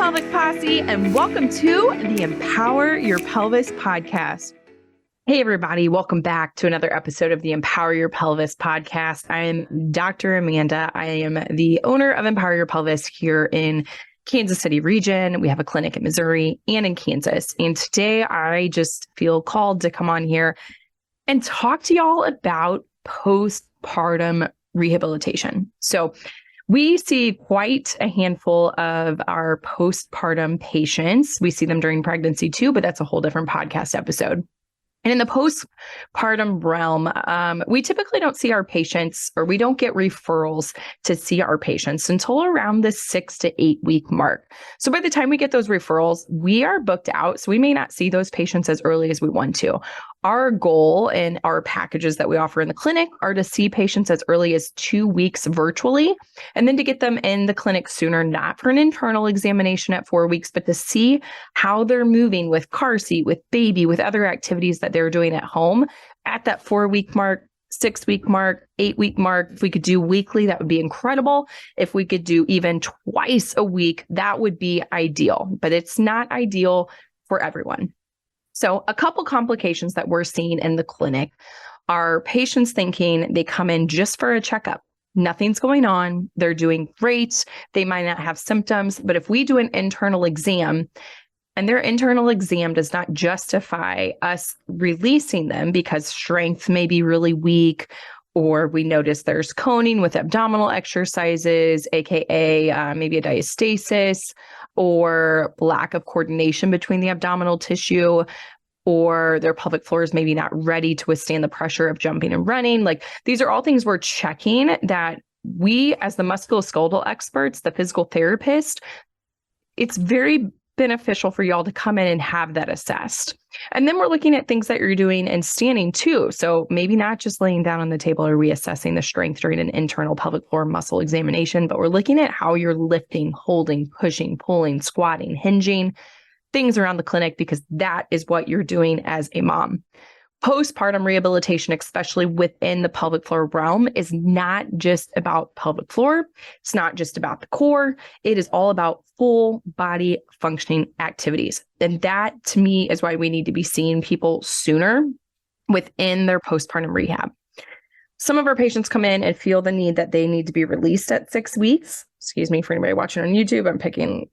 Pelvic Posse, and welcome to the Empower Your Pelvis Podcast. Hey, everybody. Welcome back to another episode of the Empower Your Pelvis Podcast. I am Dr. Amanda. I am the owner of Empower Your Pelvis here in Kansas City region. We have a clinic in Missouri and in Kansas. And today I just feel called to come on here and talk to y'all about postpartum rehabilitation. So we see quite a handful of our postpartum patients. We see them during pregnancy too, but that's a whole different podcast episode. And in the postpartum realm, we typically don't see our patients, or we don't get referrals to see our patients until around the 6 to 8 week mark. So by the time we get those referrals, we are booked out. So we may not see those patients as early as we want to. Our goal and our packages that we offer in the clinic are to see patients as early as 2 weeks virtually, and then to get them in the clinic sooner, not for an internal examination at 4 weeks, but to see how they're moving with car seat, with baby, with other activities that they're doing at home at that 4 week mark, 6 week mark, 8 week mark. If we could do weekly, that would be incredible. If we could do even twice a week, that would be ideal, but it's not ideal for everyone. So a couple complications that we're seeing in the clinic are patients thinking they come in just for a checkup. Nothing's going on. They're doing great. They might not have symptoms, but if we do an internal exam and their internal exam does not justify us releasing them because strength may be really weak, or we notice there's coning with abdominal exercises, aka maybe a diastasis, or lack of coordination between the abdominal tissue, or their pelvic floor is maybe not ready to withstand the pressure of jumping and running. Like, these are all things we're checking that we, as the musculoskeletal experts, the physical therapist, it's very beneficial for y'all to come in and have that assessed. And then we're looking at things that you're doing and standing too. So maybe not just laying down on the table or reassessing the strength during an internal pelvic floor muscle examination, but we're looking at how you're lifting, holding, pushing, pulling, squatting, hinging, things around the clinic, because that is what you're doing as a mom. Postpartum rehabilitation, especially within the pelvic floor realm, is not just about pelvic floor. It's not just about the core. It is all about full body functioning activities. And that, to me, is why we need to be seeing people sooner within their postpartum rehab. Some of our patients come in and feel the need that they need to be released at 6 weeks. Excuse me for anybody watching on YouTube. I'm picking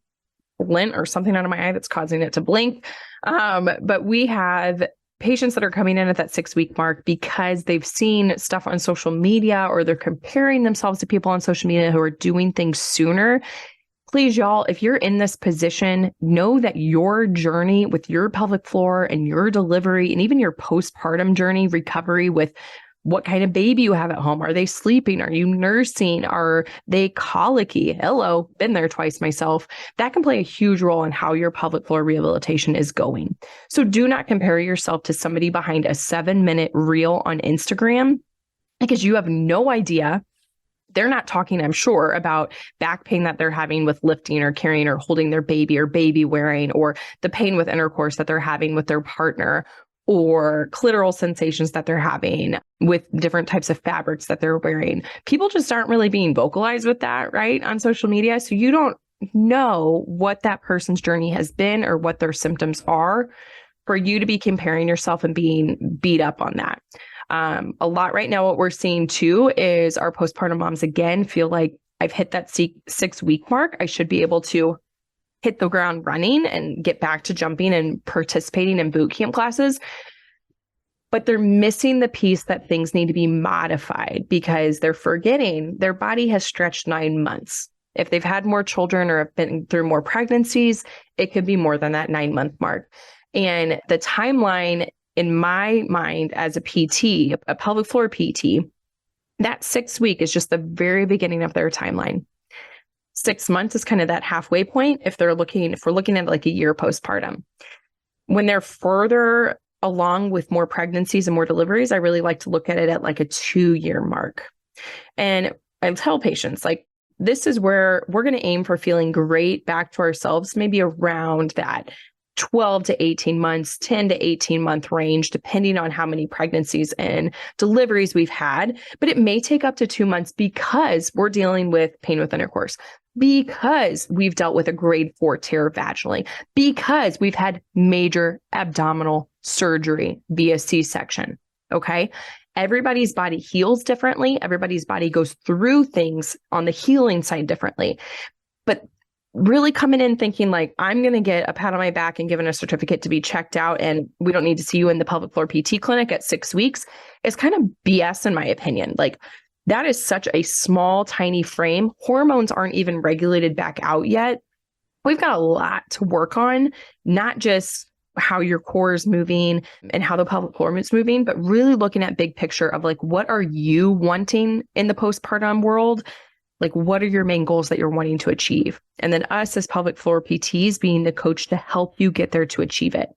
lint or something out of my eye that's causing it to blink. But we have patients that are coming in at that 6 week mark because they've seen stuff on social media, or they're comparing themselves to people on social media who are doing things sooner. Please, y'all, if you're in this position, know that your journey with your pelvic floor and your delivery, and even your postpartum journey, recovery with what kind of baby you have at home. Are they sleeping? Are you nursing? Are they colicky? Hello, been there twice myself. That can play a huge role in how your pelvic floor rehabilitation is going. So do not compare yourself to somebody behind a 7-minute reel on Instagram, because you have no idea. They're not talking, I'm sure, about back pain that they're having with lifting or carrying or holding their baby, or baby wearing, or the pain with intercourse that they're having with their partner, or clitoral sensations that they're having with different types of fabrics that they're wearing. People just aren't really being vocalized with that, right, on social media. So you don't know what that person's journey has been or what their symptoms are for you to be comparing yourself and being beat up on that. A lot right now, what we're seeing too is our postpartum moms, again, feel like I've hit that 6 week mark. I should be able to hit the ground running and get back to jumping and participating in boot camp classes. But they're missing the piece that things need to be modified, because they're forgetting their body has stretched 9 months. If they've had more children or have been through more pregnancies, it could be more than that 9-month mark. And the timeline in my mind as a PT, a pelvic floor PT, that 6 week is just the very beginning of their timeline. 6 months is kind of that halfway point if we're looking at like a year postpartum. When they're further along with more pregnancies and more deliveries, I really like to look at it at like a 2-year mark. And I tell patients, like, this is where we're going to aim for feeling great back to ourselves, maybe around that 12 to 18 months, 10 to 18 month range, depending on how many pregnancies and deliveries we've had. But it may take up to 2 months because we're dealing with pain with intercourse, because we've dealt with a grade 4 tear vaginally, because we've had major abdominal surgery via C-section. Okay. Everybody's body heals differently. Everybody's body goes through things on the healing side differently. But really coming in thinking like, I'm going to get a pat on my back and given a certificate to be checked out, and we don't need to see you in the pelvic floor PT clinic at 6 weeks is kind of BS in my opinion. Like, that is such a small, tiny frame. Hormones aren't even regulated back out yet. We've got a lot to work on, not just how your core is moving and how the pelvic floor is moving, but really looking at big picture of like, what are you wanting in the postpartum world? Like, what are your main goals that you're wanting to achieve? And then us as pelvic floor PTs being the coach to help you get there to achieve it.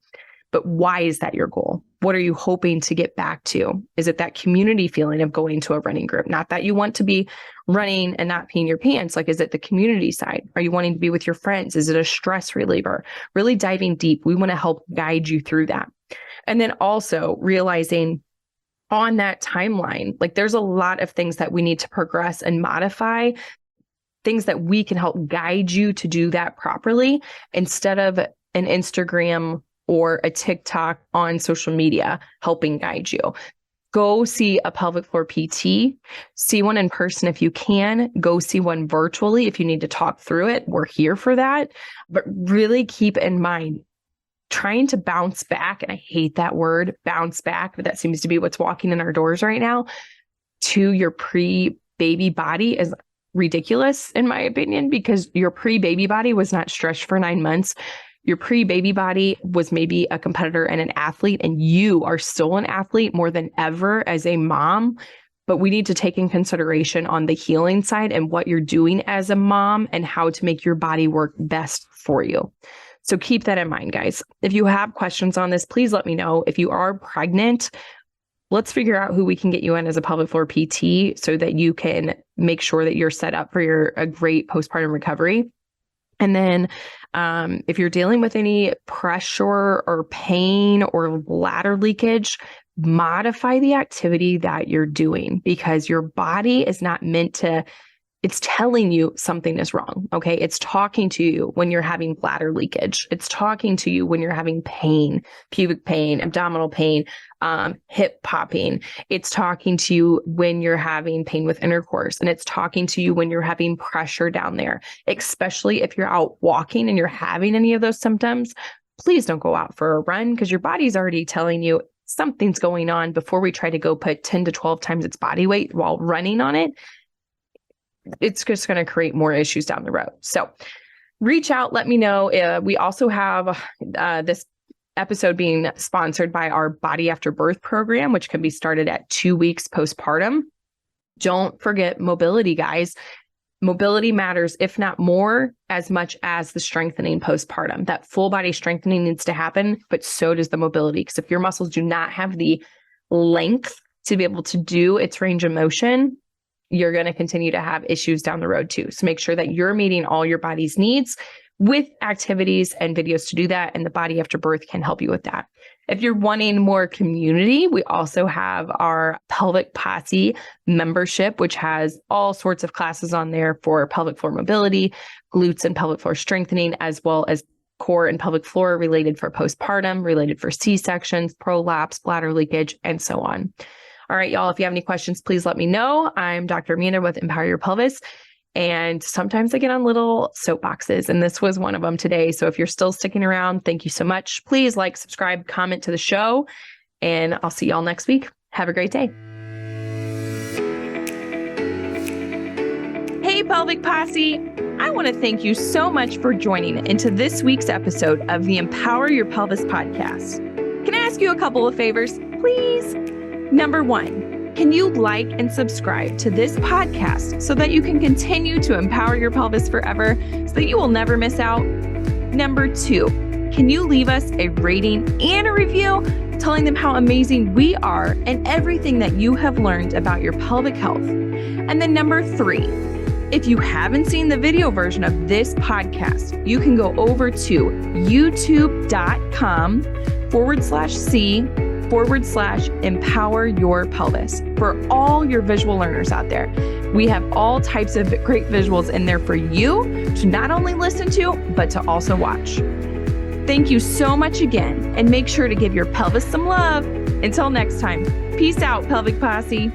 But why is that your goal? What are you hoping to get back to? Is it that community feeling of going to a running group? Not that you want to be running and not peeing your pants. Like, is it the community side? Are you wanting to be with your friends? Is it a stress reliever? Really diving deep. We want to help guide you through that. And then also realizing on that timeline, like, there's a lot of things that we need to progress and modify, things that we can help guide you to do that properly instead of an Instagram or a TikTok on social media helping guide you. Go see a pelvic floor PT, see one in person if you can, go see one virtually if you need to talk through it. We're here for that. But really keep in mind, trying to bounce back, and I hate that word, bounce back, but that seems to be what's walking in our doors right now, to your pre-baby body is ridiculous, in my opinion, because your pre-baby body was not stretched for 9 months. Your pre-baby body was maybe a competitor and an athlete, and you are still an athlete more than ever as a mom. But we need to take in consideration on the healing side and what you're doing as a mom and how to make your body work best for you. So keep that in mind, guys. If you have questions on this, please let me know. If you are pregnant, let's figure out who we can get you in as a pelvic floor PT so that you can make sure that you're set up for a great postpartum recovery. And then if you're dealing with any pressure or pain or bladder leakage, modify the activity that you're doing, because your body is not meant to, it's telling you something is wrong. Okay. It's talking to you when you're having bladder leakage. It's talking to you when you're having pain, pubic pain, abdominal pain, hip popping. It's talking to you when you're having pain with intercourse. And it's talking to you when you're having pressure down there, especially if you're out walking and you're having any of those symptoms. Please don't go out for a run, because your body's already telling you something's going on before we try to go put 10 to 12 times its body weight while running on it. It's just going to create more issues down the road. So reach out, let me know. We also have this episode being sponsored by our Body After Birth program, which can be started at 2 weeks postpartum. Don't forget mobility, guys. Mobility matters, if not more, as much as the strengthening postpartum. That full body strengthening needs to happen, but so does the mobility. Because if your muscles do not have the length to be able to do its range of motion, you're going to continue to have issues down the road too. So make sure that you're meeting all your body's needs with activities and videos to do that. And the Body After Birth can help you with that. If you're wanting more community, we also have our Pelvic Posse membership, which has all sorts of classes on there for pelvic floor mobility, glutes and pelvic floor strengthening, as well as core and pelvic floor related for postpartum, related for C-sections, prolapse, bladder leakage, and so on. All right, y'all, if you have any questions, please let me know. I'm Dr. Amanda with Empower Your Pelvis. And sometimes I get on little soapboxes, and this was one of them today. So if you're still sticking around, thank you so much. Please like, subscribe, comment to the show, and I'll see y'all next week. Have a great day. Hey, Pelvic Posse. I want to thank you so much for joining into this week's episode of the Empower Your Pelvis podcast. Can I ask you a couple of favors, please? Number one, can you like and subscribe to this podcast so that you can continue to empower your pelvis forever so that you will never miss out? Number two, can you leave us a rating and a review telling them how amazing we are and everything that you have learned about your pelvic health? And then number three, If you haven't seen the video version of this podcast, you can go over to youtube.com/C/Empower Your Pelvis for all your visual learners out there. We have all types of great visuals in there for you to not only listen to, but to also watch. Thank you so much again, and make sure to give your pelvis some love. Until next time, peace out, Pelvic Posse.